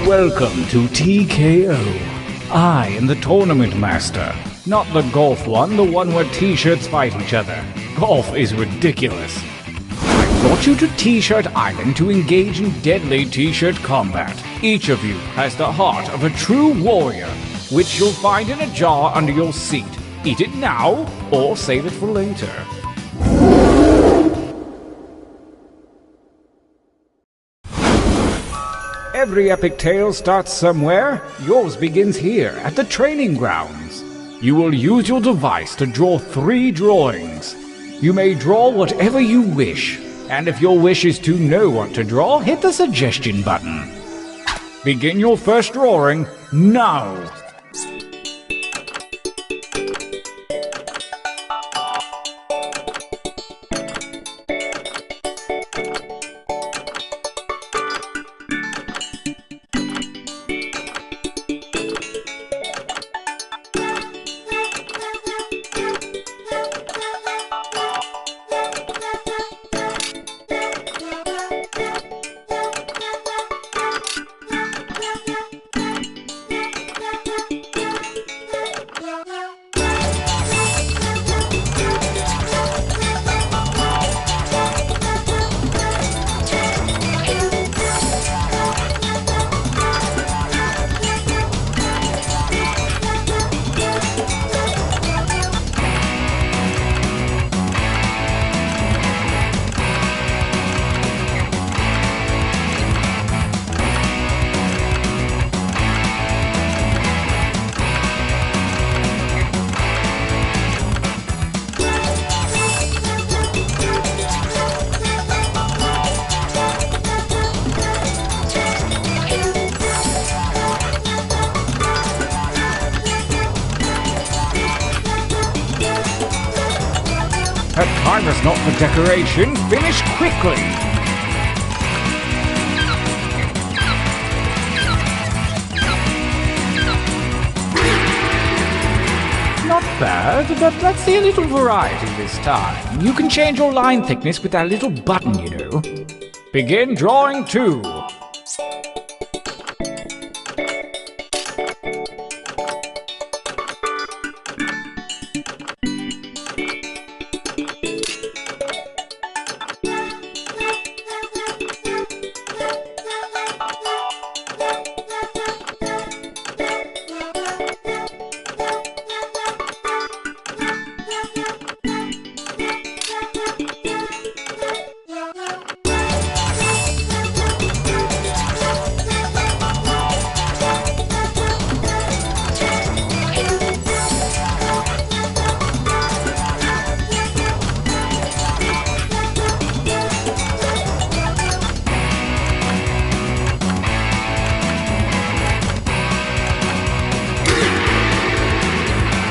Welcome to TKO. I am the Tournament Master. Not the golf one, the one where t-shirts fight each other. Golf is ridiculous. I brought you to T-Shirt Island to engage in deadly t-shirt combat. Each of you has the heart of a true warrior, which you'll find in a jar under your seat. Eat it now, or save it for later. Every epic tale starts somewhere. Yours begins here, at the training grounds. You will use your device to draw 3 drawings. You may draw whatever you wish, and if your wish is to know what to draw, hit the suggestion button. Begin your first drawing now. That time is not for decoration. Finish quickly. Not bad, but let's see a little variety this time. You can change your line thickness with that little button, you know. Begin drawing 2.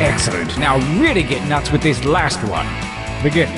Excellent. Now really get nuts with this last one. Begin.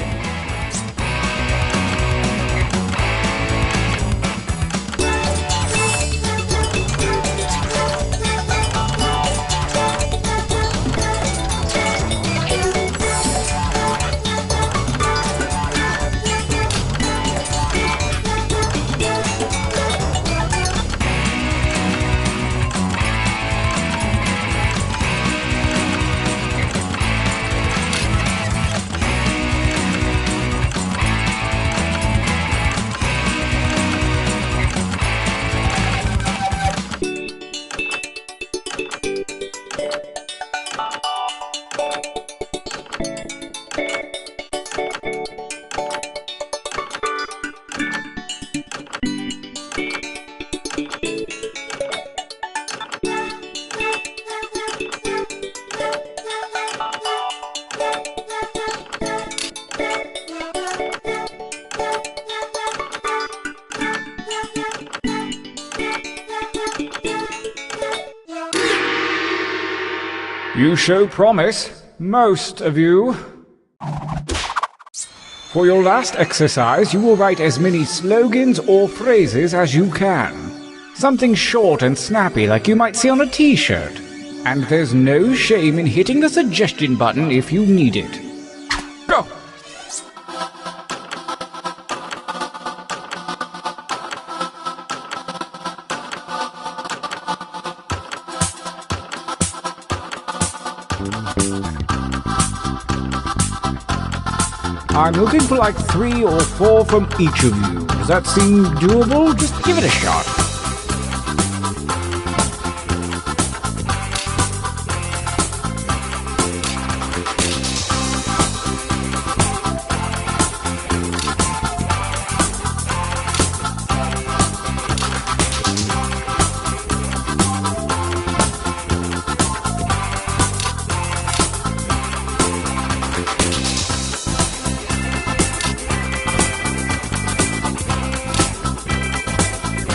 You show promise, most of you. For your last exercise, you will write as many slogans or phrases as you can. Something short and snappy like you might see on a t-shirt. And there's no shame in hitting the suggestion button if you need it. Go! I'm looking for like 3 or 4 from each of you. Does that seem doable? Just give it a shot.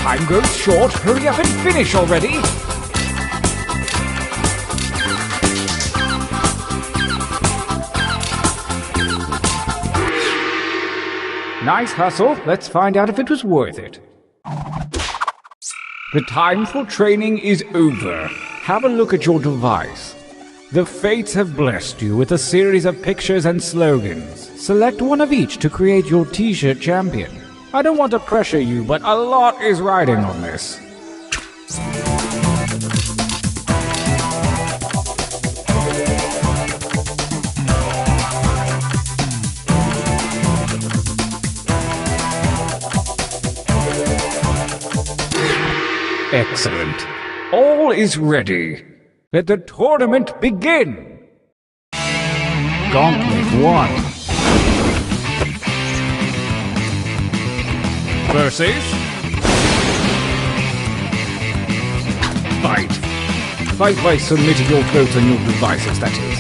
Time goes short. Hurry up and finish already. Nice hustle. Let's find out if it was worth it. The time for training is over. Have a look at your device. The fates have blessed you with a series of pictures and slogans. Select one of each to create your t-shirt champion. I don't want to pressure you, but a lot is riding on this. Excellent. All is ready. Let the tournament begin. Gauntlet 1. Versus Fight. Fight by submitting your votes on your devices, that is.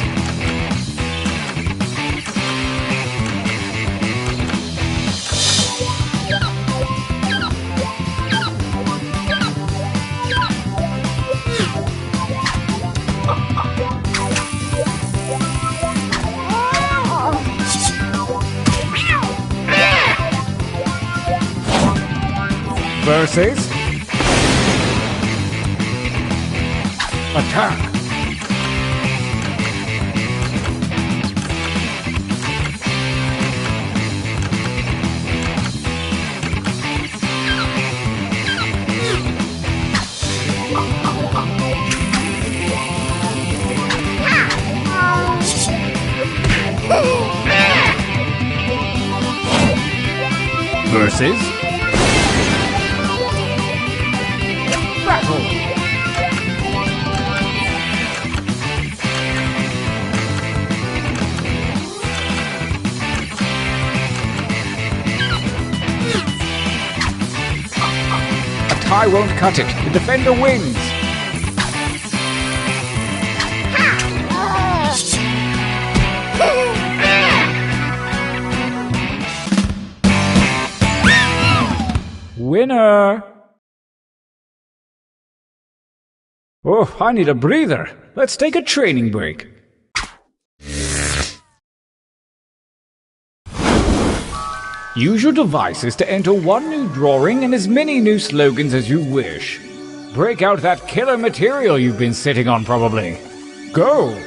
Versus Attack. Versus I won't cut it. The defender wins. Winner. Oh, I need a breather. Let's take a training break. Use your devices to enter one new drawing and as many new slogans as you wish. Break out that killer material you've been sitting on, probably. Go!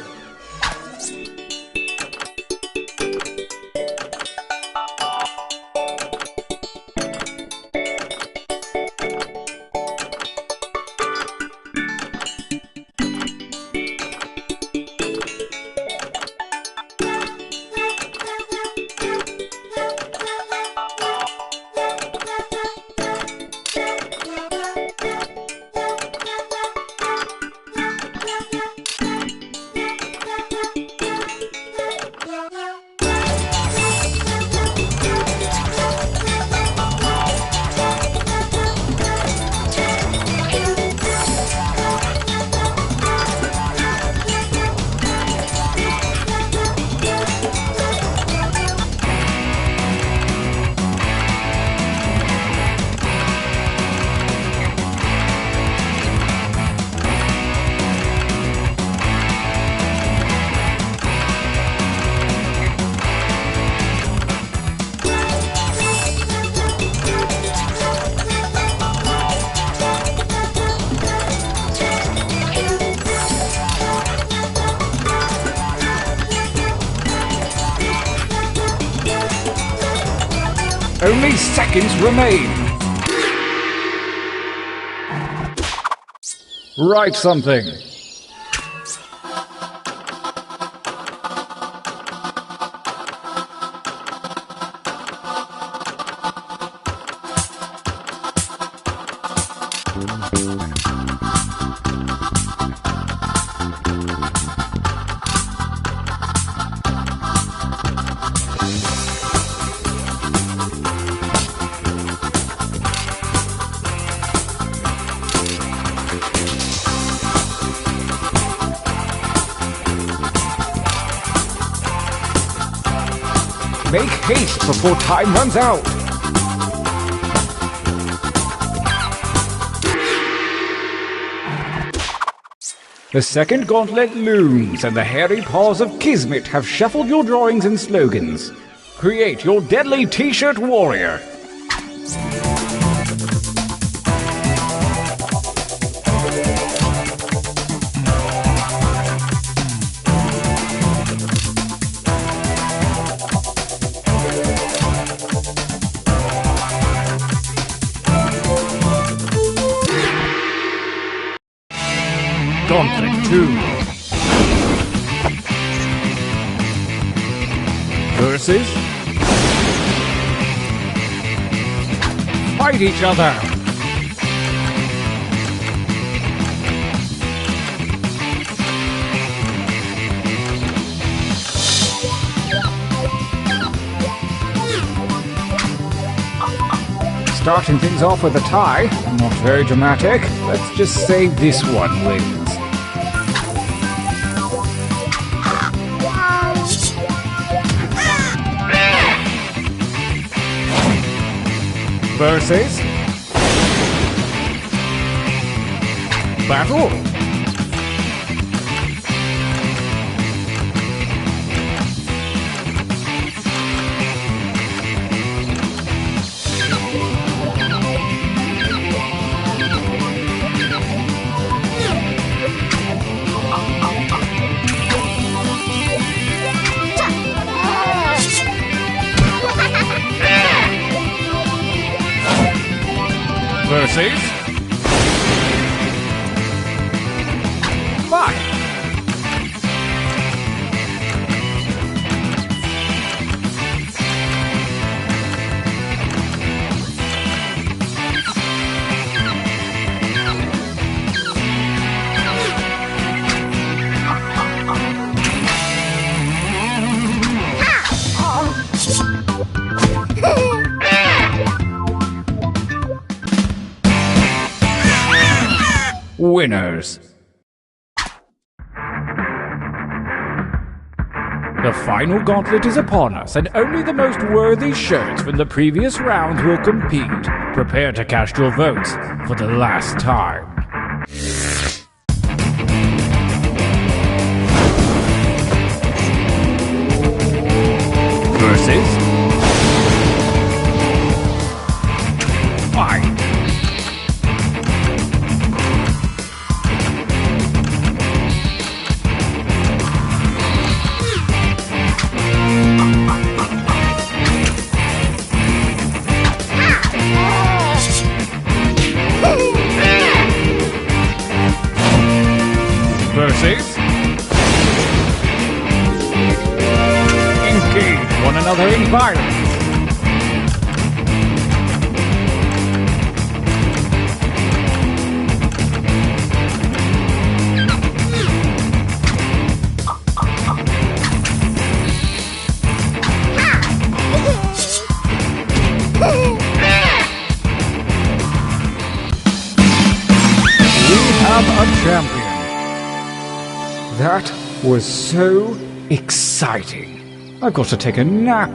Only seconds remain. Write something. Make haste before time runs out! The second gauntlet looms, and the hairy paws of Kismet have shuffled your drawings and slogans. Create your deadly T-shirt warrior! Gauntlet 2 versus fight each other. Starting things off with a tie, not very dramatic. Let's just say this one wins. Versus battle. Versus fight. Winners. The final gauntlet is upon us, and only the most worthy shirts from the previous rounds will compete. Prepare to cast your votes for the last time. Versus fight. Versus engage one another in violence. We have a champion. That was so exciting. I've got to take a nap.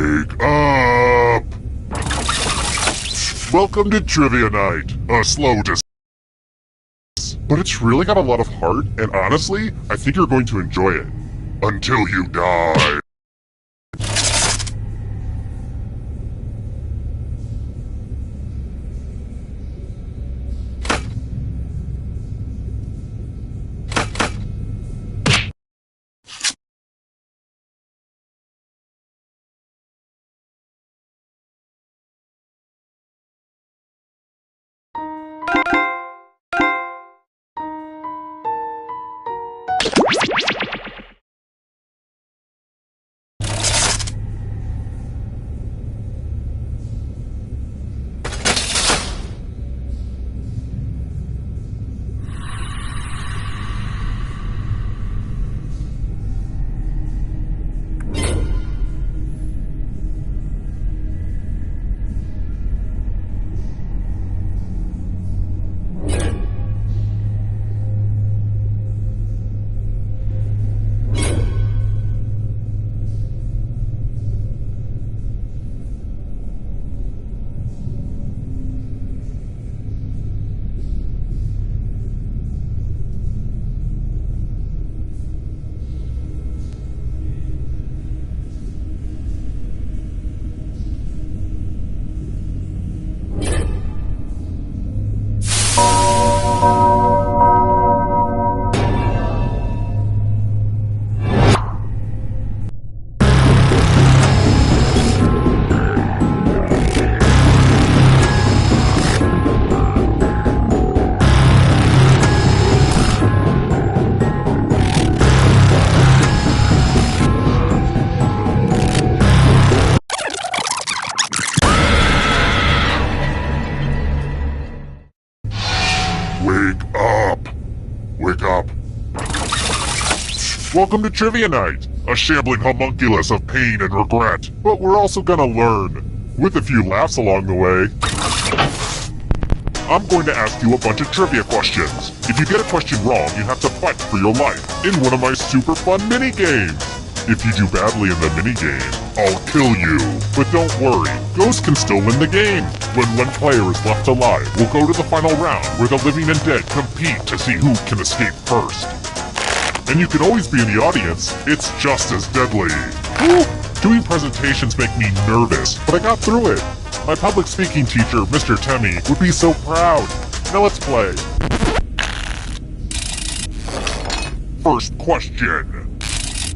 Wake up! Welcome to Trivia Night, a slow but it's really got a lot of heart, and honestly, I think you're going to enjoy it. Until you die. Wake up! Wake up! Welcome to Trivia Night, a shambling homunculus of pain and regret. But we're also gonna learn, with a few laughs along the way. I'm going to ask you a bunch of trivia questions. If you get a question wrong, you have to fight for your life in one of my super fun mini-games. If you do badly in the minigame, I'll kill you. But don't worry, Ghost can still win the game. When one player is left alive, we'll go to the final round where the living and dead compete to see who can escape first. And you can always be in the audience, it's just as deadly. Woo! Doing presentations make me nervous, but I got through it. My public speaking teacher, Mr. Temmie, would be so proud. Now let's play. First question.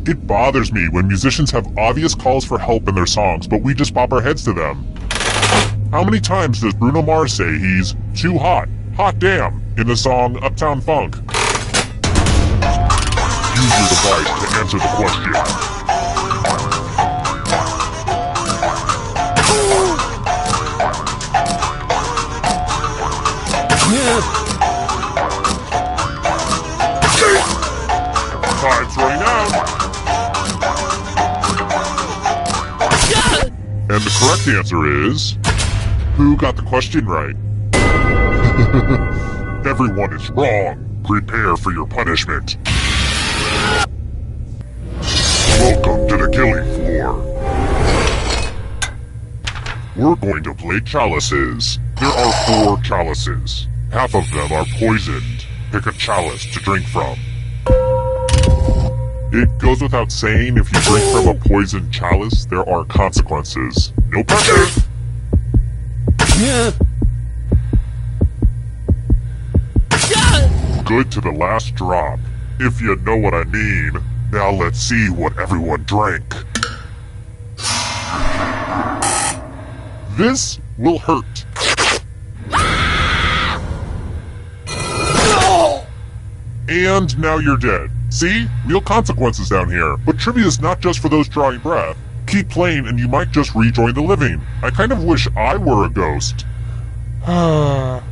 It bothers me when musicians have obvious calls for help in their songs, but we just bob our heads to them. How many times does Bruno Mars say he's too hot, hot damn, in the song Uptown Funk? Use your device to answer the question. Time's running out. And the correct answer is... Who got the question right? Everyone is wrong. Prepare for your punishment. Welcome to the killing floor. We're going to play chalices. There are 4 chalices. Half of them are poisoned. Pick a chalice to drink from. It goes without saying, if you drink from a poisoned chalice, there are consequences. No pressure! Good to the last drop, if you know what I mean. Now let's see what everyone drank. This will hurt. And now you're dead. See? Real consequences down here. But trivia is not just for those drawing breath. Keep playing and you might just rejoin the living. I kind of wish I were a ghost.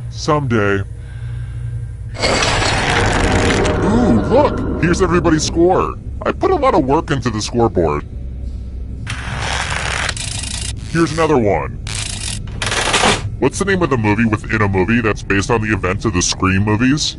Someday. Ooh, look! Here's everybody's score. I put a lot of work into the scoreboard. Here's another one. What's the name of the movie within a movie that's based on the events of the Scream movies?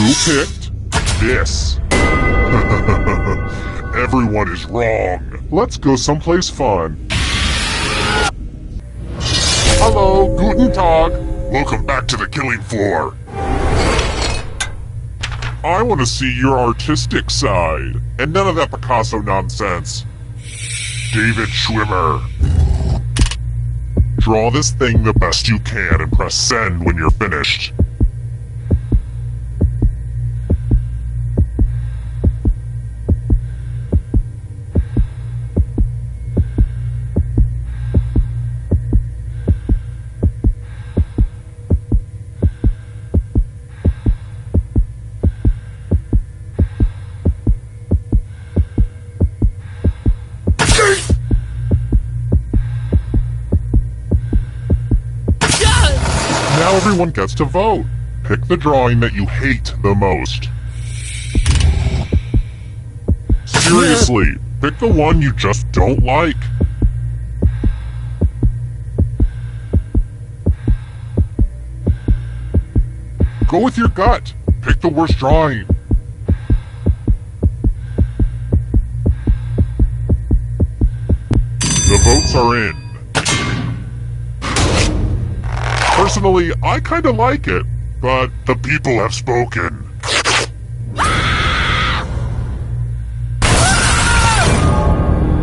Who picked this? Everyone is wrong. Let's go someplace fun. Hello, guten Tag. Welcome back to the killing floor. I want to see your artistic side, and none of that Picasso nonsense. David Schwimmer. Draw this thing the best you can and press send when you're finished. Now everyone gets to vote. Pick the drawing that you hate the most. Seriously, pick the one you just don't like. Go with your gut. Pick the worst drawing. The votes are in. Personally, I kinda like it, but the people have spoken.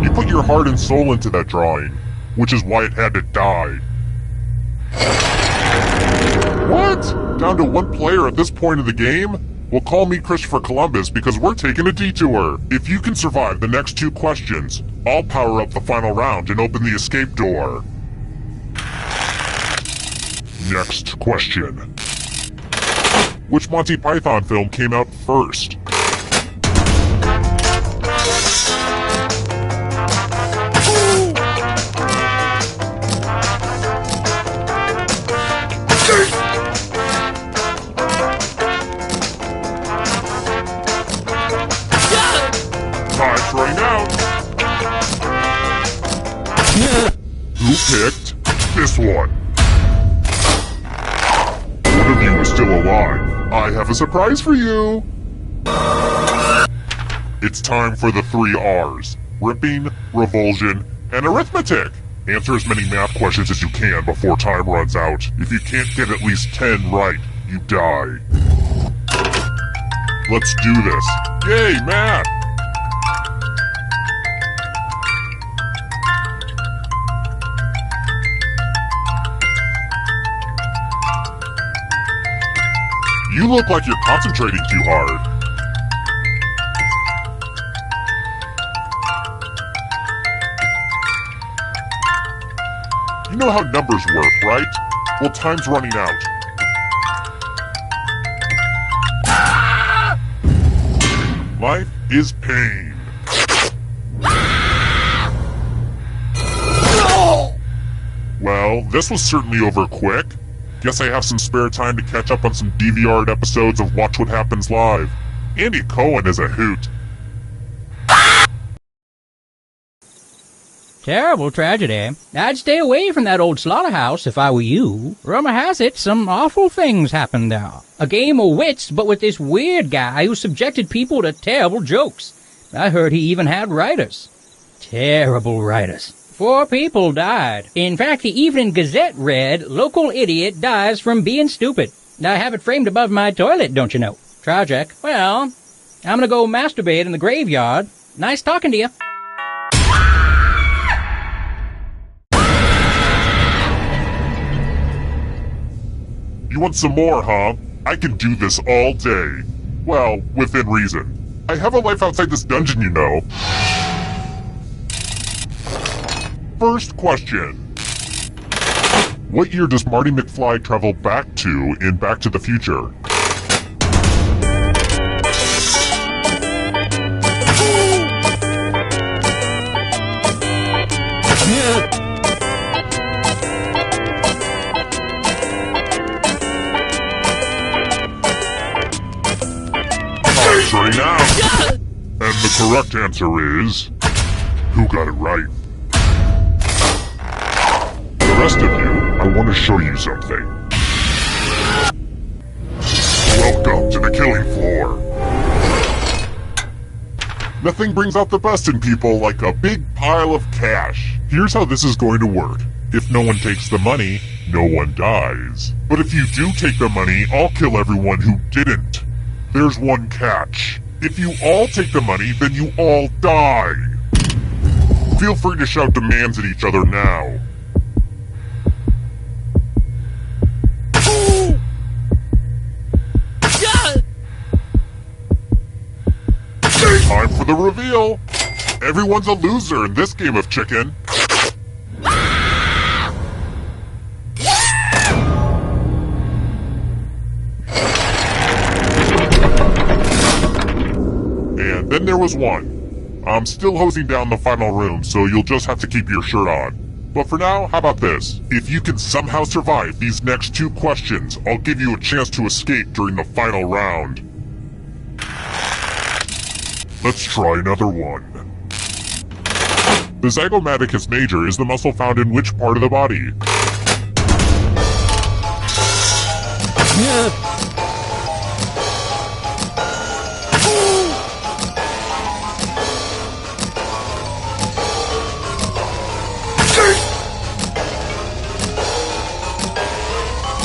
You put your heart and soul into that drawing, which is why it had to die. What? Down to one player at this point of the game? Well, call me Christopher Columbus because we're taking a detour. If you can survive the next 2 questions, I'll power up the final round and open the escape door. Next question. Which Monty Python film came out first? Time's running out. Who picked this one? One of you is still alive. I have a surprise for you. It's time for the 3 R's. Ripping, revulsion, and arithmetic. Answer as many math questions as you can before time runs out. If you can't get at least 10 right, you die. Let's do this. Yay, math! You look like you're concentrating too hard. You know how numbers work, right? Well, time's running out. Life is pain. Well, this was certainly over quick. Guess I have some spare time to catch up on some DVR'd episodes of Watch What Happens Live. Andy Cohen is a hoot. Terrible tragedy. I'd stay away from that old slaughterhouse if I were you. Rumor has it some awful things happened there. A game of wits, but with this weird guy who subjected people to terrible jokes. I heard he even had writers. Terrible writers. 4 people died. In fact, the Evening Gazette read, "Local idiot dies from being stupid." I have it framed above my toilet, don't you know? Tragic. Well, I'm gonna go masturbate in the graveyard. Nice talking to you. You want some more, huh? I can do this all day. Well, within reason. I have a life outside this dungeon, you know. First question. What year does Marty McFly travel back to in Back to the Future? Time's running out. And the correct answer is... who got it right? The rest of you, I want to show you something. Welcome to the killing floor. Nothing brings out the best in people like a big pile of cash. Here's how this is going to work. If no one takes the money, no one dies. But if you do take the money, I'll kill everyone who didn't. There's one catch. If you all take the money, then you all die. Feel free to shout demands at each other now. Time for the reveal. Everyone's a loser in this game of chicken. And then there was one. I'm still hosing down the final room, so you'll just have to keep your shirt on. But for now, how about this? If you can somehow survive these next 2 questions, I'll give you a chance to escape during the final round. Let's try another one. The zygomaticus major is the muscle found in which part of the body?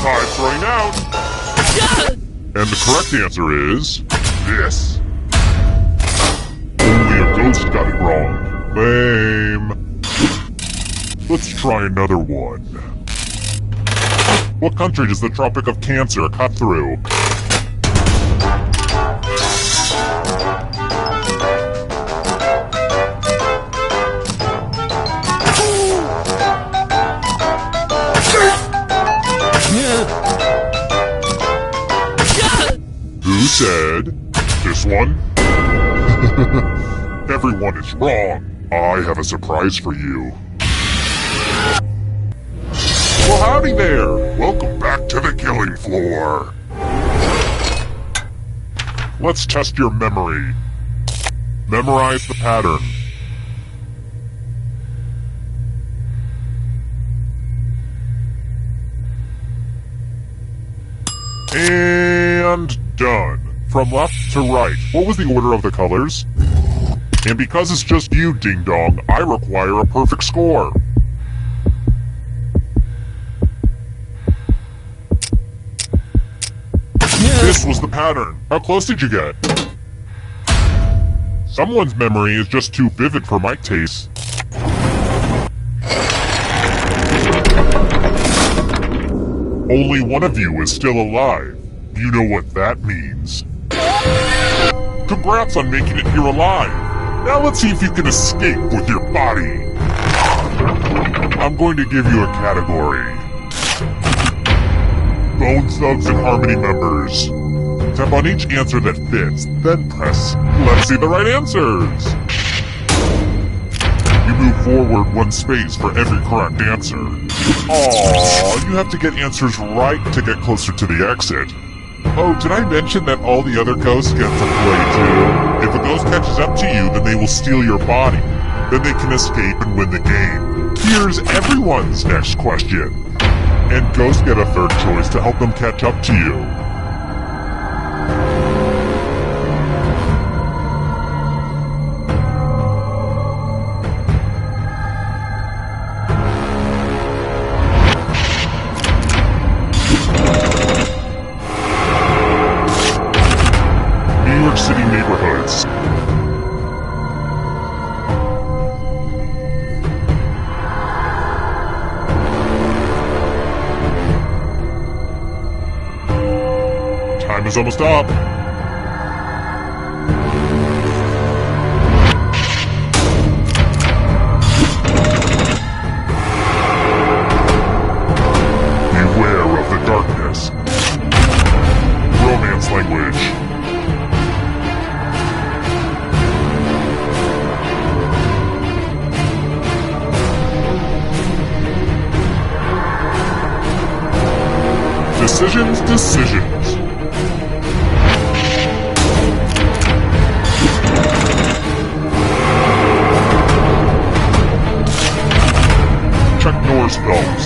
Time's running out. And the correct answer is this. Only a ghost got it wrong. Lame. Let's try another one. What country does the Tropic of Cancer cut through? Who said this one? Everyone is wrong. I have a surprise for you. Well, howdy there. Welcome back to the killing floor. Let's test your memory. Memorize the pattern. And done. From left to right, what was the order of the colors? And because it's just you, Ding Dong, I require a perfect score. This was the pattern. How close did you get? Someone's memory is just too vivid for my taste. Only one of you is still alive. You know what that means. Congrats on making it here alive. Now let's see if you can escape with your body. I'm going to give you a category. Bone Thugs and Harmony members. Tap on each answer that fits, then press let's see the right answers. You move forward 1 space for every correct answer. Aww, you have to get answers right to get closer to the exit. Oh, did I mention that all the other ghosts get to play too? If a ghost catches up to you, then they will steal your body. Then they can escape and win the game. Here's everyone's next question. And ghosts get a third choice to help them catch up to you. New York City neighborhoods. Time is almost up. Beware of the darkness. Romance language. Decisions. Chuck Norris films.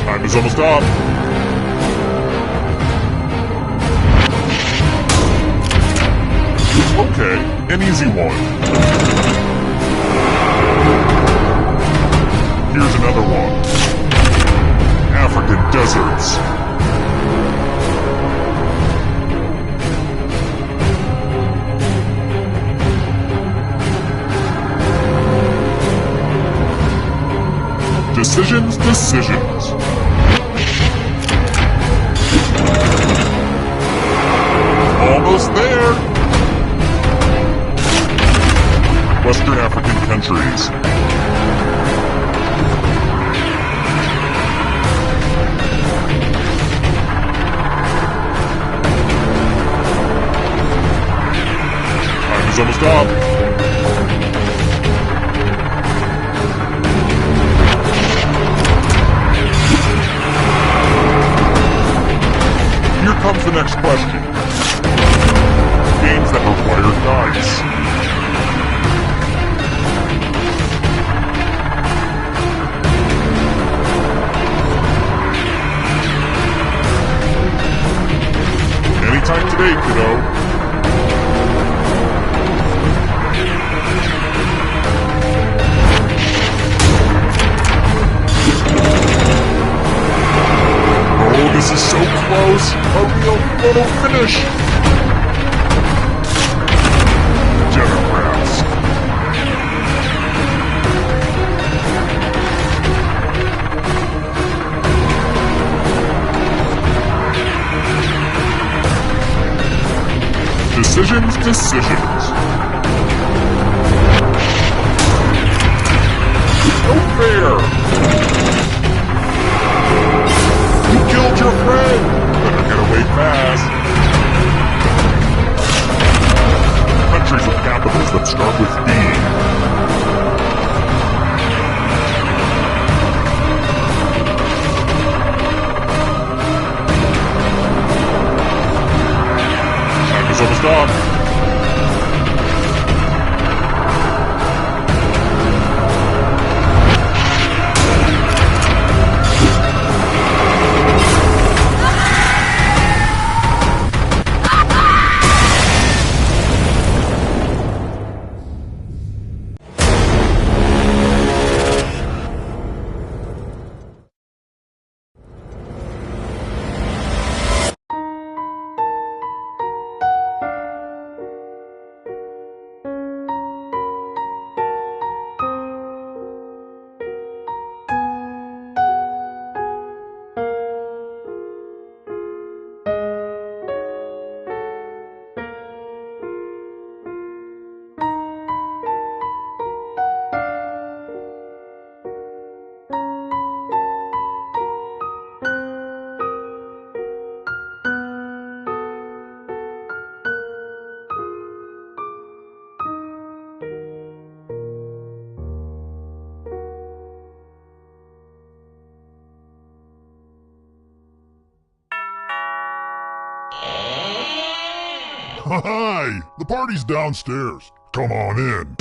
Time is almost up. Okay, an easy one. Here's another one. African deserts. Decisions. Almost there. Western African countries. Time is almost up. Here comes the next question. Games that require dice. Anytime today, kiddo. Oh, this is so close. A real photo finish. Democrats. Decisions. No fair. You killed your friend. Better get away fast. Countries with capitals that start with B. Time is almost up. Hi! The party's downstairs. Come on in.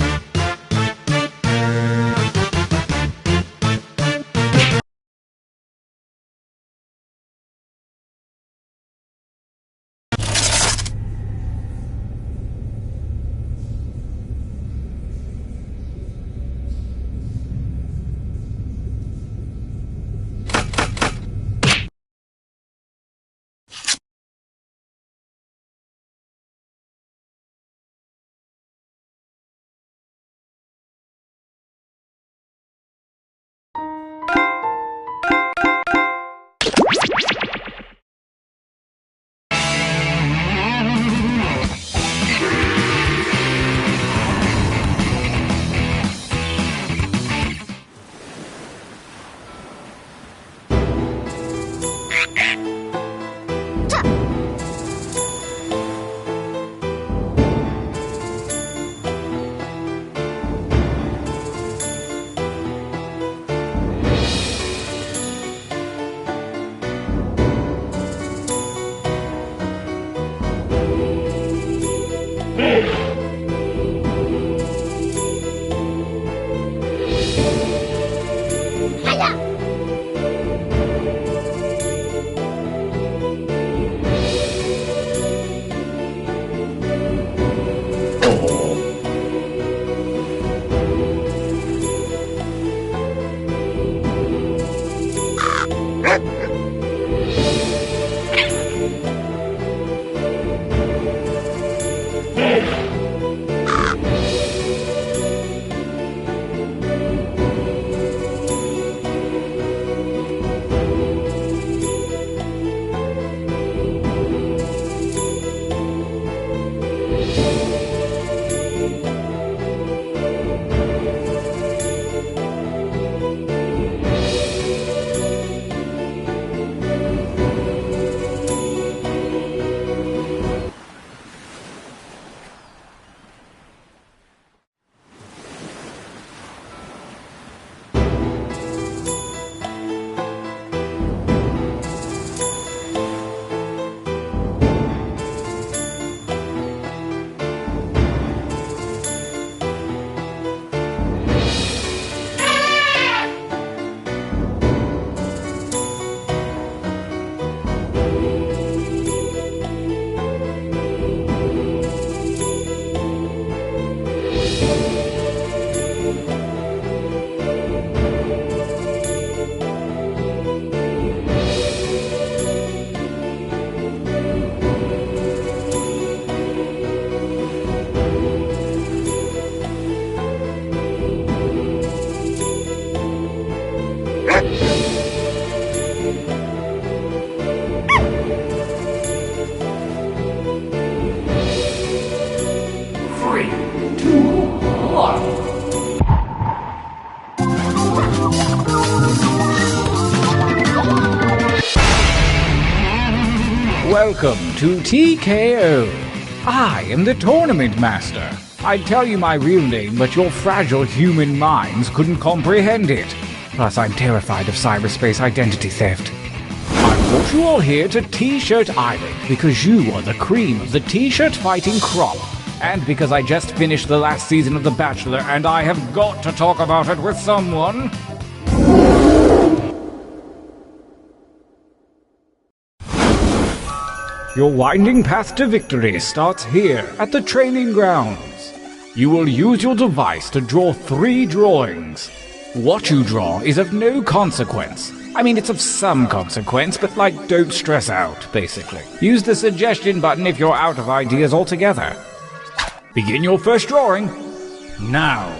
Welcome to TKO. I am the Tournament Master. I'd tell you my real name, but your fragile human minds couldn't comprehend it. Plus, I'm terrified of cyberspace identity theft. I brought you all here to T-Shirt Island because you are the cream of the T-shirt fighting crop. And because I just finished the last season of The Bachelor and I have got to talk about it with someone. Your winding path to victory starts here at the training grounds. You will use your device to draw 3 drawings. What you draw is of no consequence. I mean, it's of some consequence, but don't stress out, basically. Use the suggestion button if you're out of ideas altogether. Begin your first drawing now.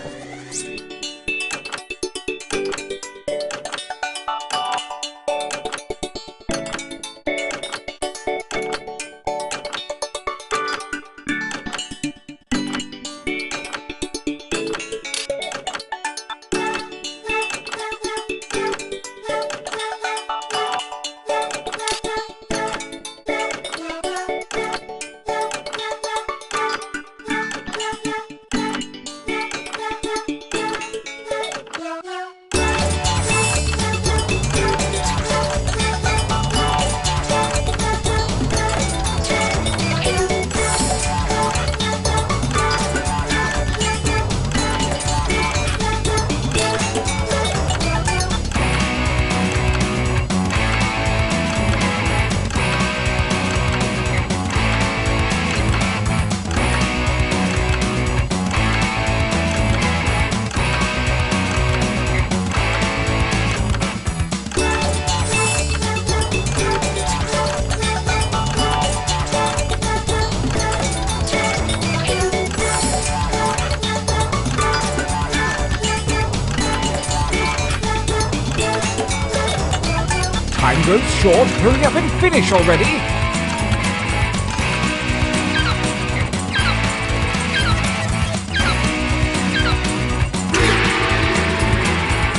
Time goes short. Hurry up and finish already.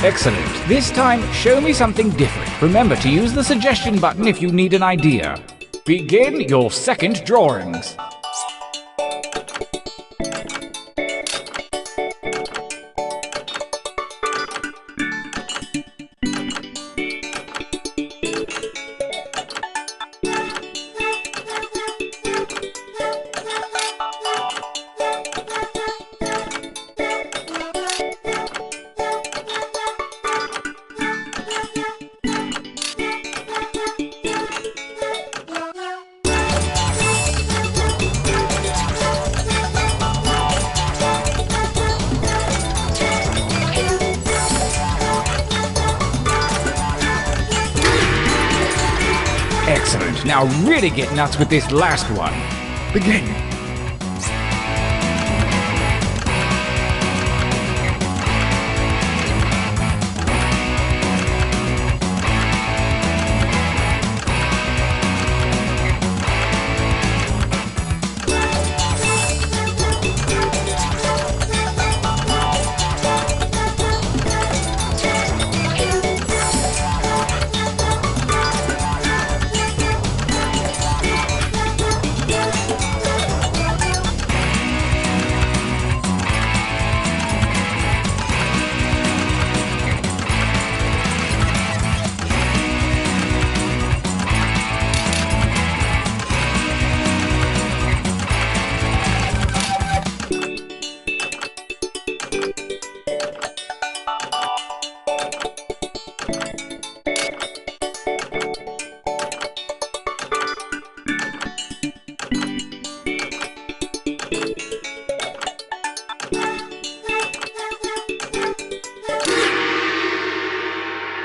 Excellent. This time, show me something different. Remember to use the suggestion button if you need an idea. Begin your second drawings. Excellent. Now really get nuts with this last one. Begin.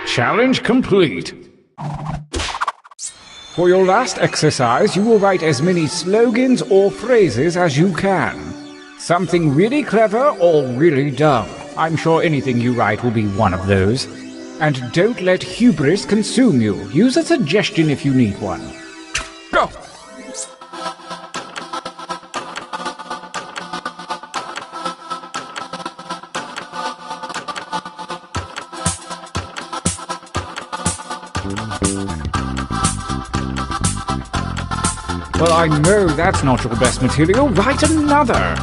Challenge complete. For your last exercise, you will write as many slogans or phrases as you can. Something really clever or really dumb. I'm sure anything you write will be one of those. And don't let hubris consume you. Use a suggestion if you need one. Go! But I know that's not your best material. Write another.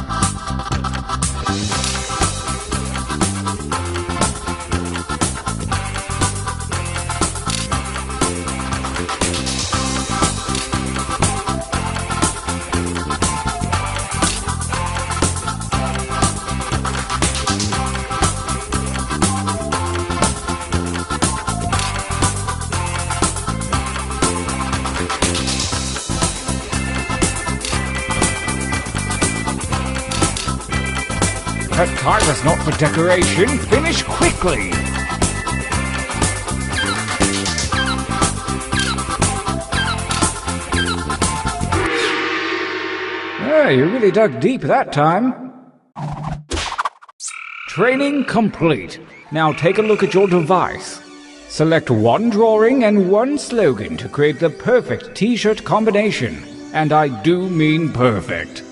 That time is not for decoration. Finish quickly. You really dug deep that time. Training complete. Now take a look at your device. Select one drawing and one slogan to create the perfect t-shirt combination. And I do mean perfect.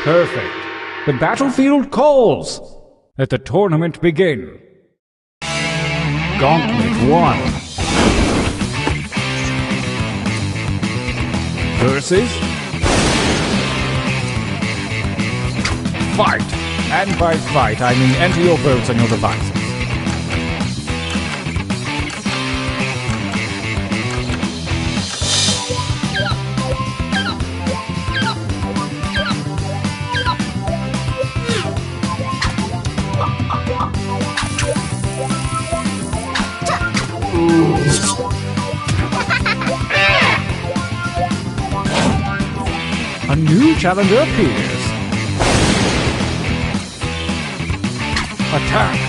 Perfect. The battlefield calls. Let the tournament begin. Gauntlet 1. Versus fight. And by fight, I mean enter your votes on your devices. A new challenger appears. Attack.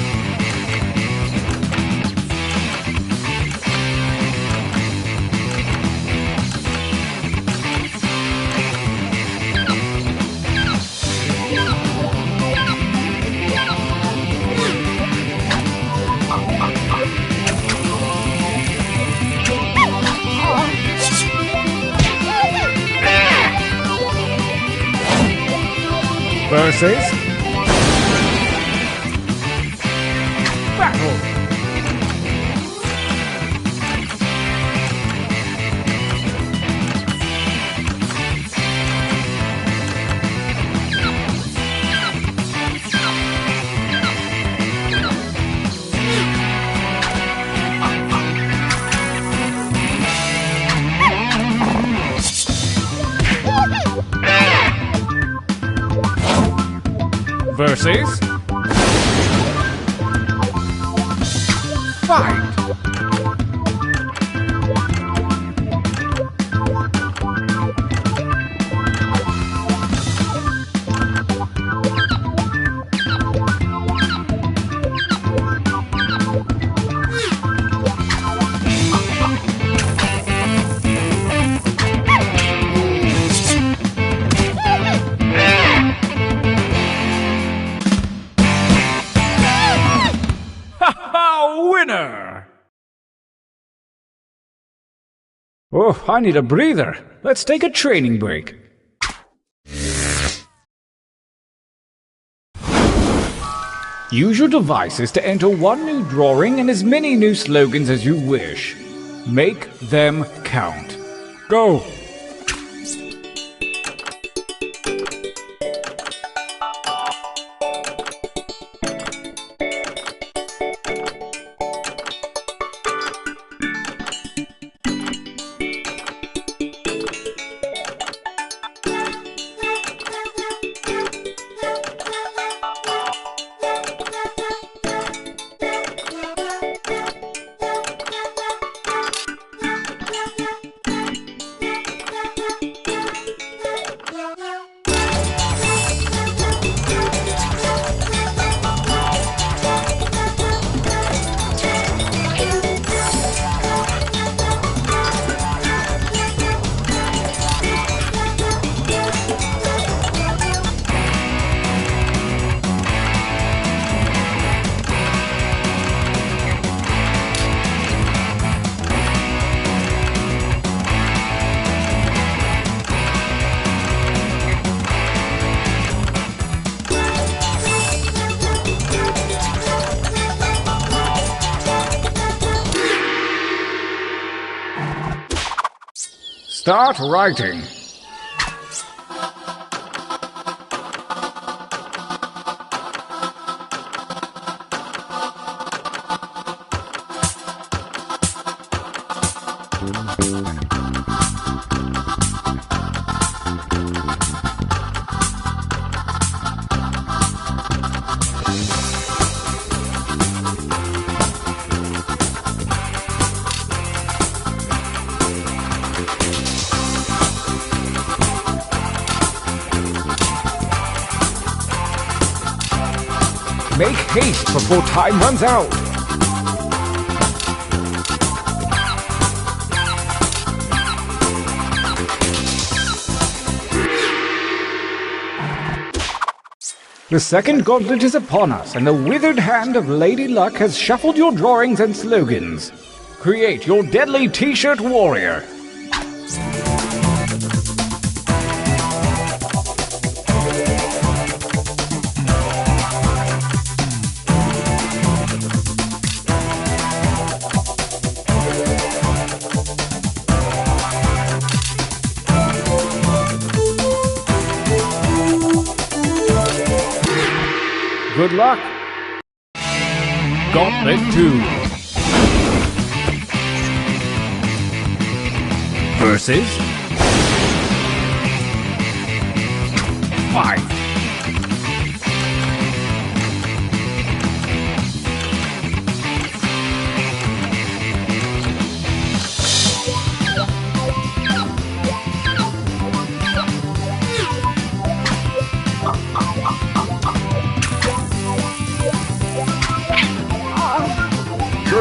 Versus battle. Versus fight. Winner! Oh, I need a breather. Let's take a training break. Use your devices to enter one new drawing and as many new slogans as you wish. Make them count. Go! Start writing. Make haste before time runs out. The second gauntlet is upon us, and the withered hand of Lady Luck has shuffled your drawings and slogans. Create your deadly T-shirt warrior. Good luck. Gauntlet 2. Versus. Fight.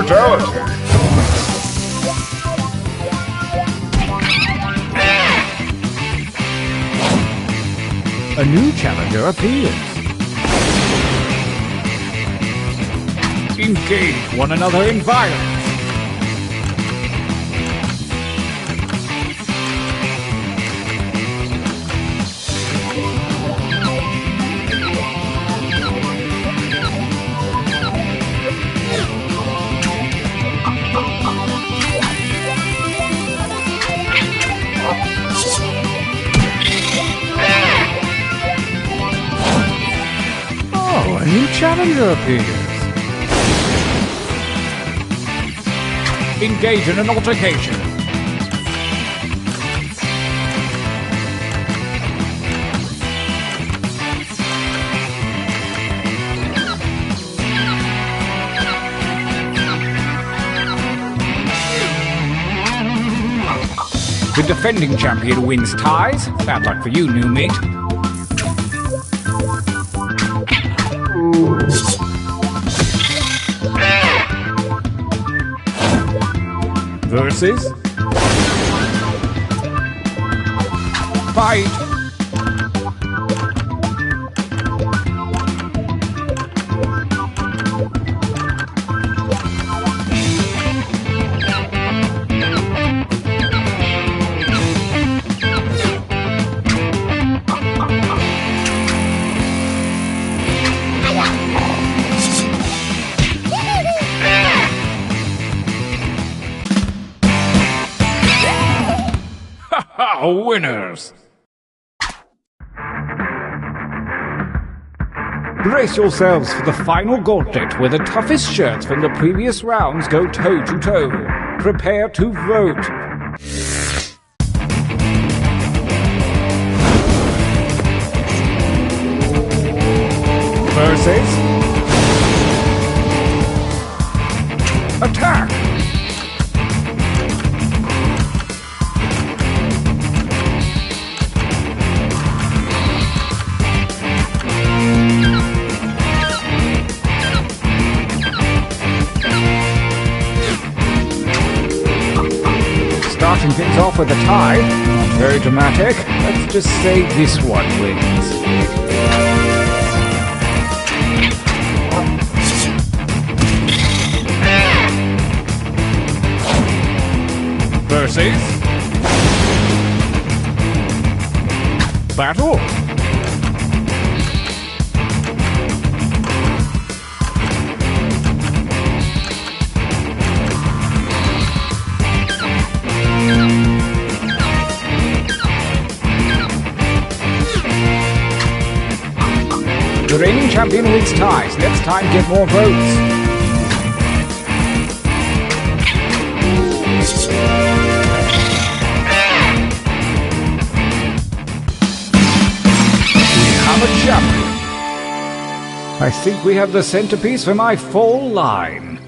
Fatality. A new challenger appears. Engage one another in violence. A new challenger appears. Engage in an altercation. The defending champion wins ties. Bad luck for you, new mate. Versus. Fight. Winners! Brace yourselves for the final gauntlet, where the toughest shirts from the previous rounds go toe-to-toe. Prepare to vote. Versus. Attack! Starting things off with a tie. Not very dramatic. Let's just say this one wins. Versus. Battle. reigning champion wins ties. Next time, get more votes. I'm a champion. I think we have the centerpiece for my fall line.